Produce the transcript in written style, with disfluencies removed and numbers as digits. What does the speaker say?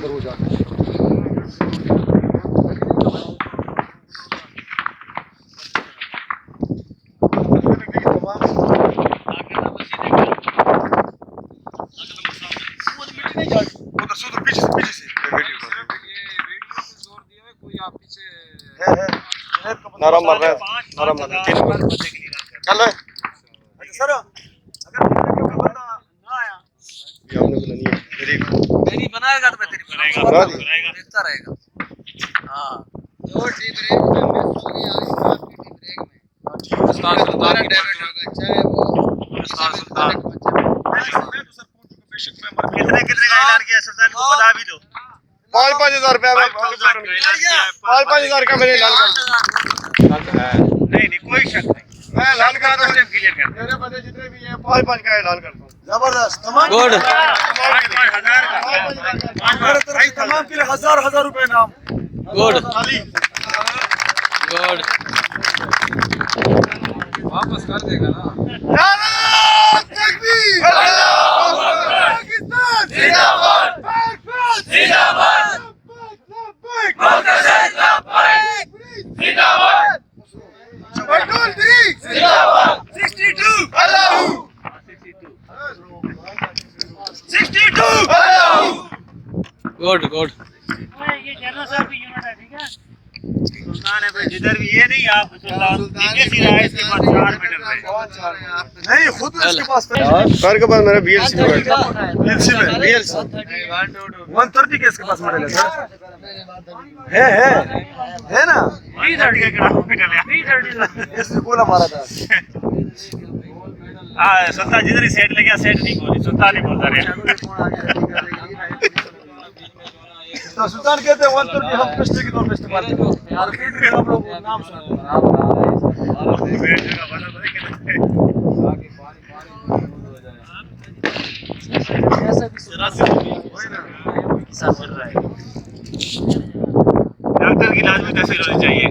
अंदर हो जाकर। नरम मर रहा है, नरम मर रहा है। चल सर, अगर बंदा ना आया ये हमने बनानी है मेरी बनाएगा तो मैं तेरी बनाएगा देखता रहेगा। हां जो टीम ब्रेक में मिस हो गई आज आपकी टीम ब्रेक में उस्ताद सुल्तान की डैमेज होगा चाहे वो उस्ताद सुल्तान मैं तो सर पूछ चुका बेशक मैं कितने का ऐलान किया सुल्तान को बता भी दो 5,000 रुपया में 5,000 का मैंने ऐलान कर दिया। नहीं कोई शक नहीं, मैं ऐलान कर दूं क्लियर कर मेरे बंदे जितने भी हैं 5,000 का ऐलान करता हूं। जबरदस्त तमाम गुड 5,000 तमाम के लिए 1,000 रुपए इनाम। गुड गुड वापस कर देगा ना। नारा तकबीर अल्लाहू अकबर पाकिस्तान जिंदाबाद जिंदाबाद मुक्तसर जिंदाबाद पेट्रोल फ्री जिंदाबाद 62 अल्लाहू 62 अल्लाहू। गुड गुड ये जनरल साहब की यूनिट है ठीक है। सुल्तान है भाई जिधर भी ये नहीं आप सुल्तान इसके पास 4 मीटर है नहीं खुद इसके पास सर के पास मेरा बीएलसी में 130 के इसके पास मॉडल है ना 330 का मीटर है 330 इसने बोला मारा था। सुल्तान जिधर ही सेट लगा सेट नहीं बोली सुल्तान ही बोलता रहा। तो सुल्तान कहते हैं 130 हम पेस्टे के तौर पे इस्तेमाल करते हैं और फिर हम लोग नाम सुनते हैं डॉक्टर की इलाज में तहसील होनी चाहिए।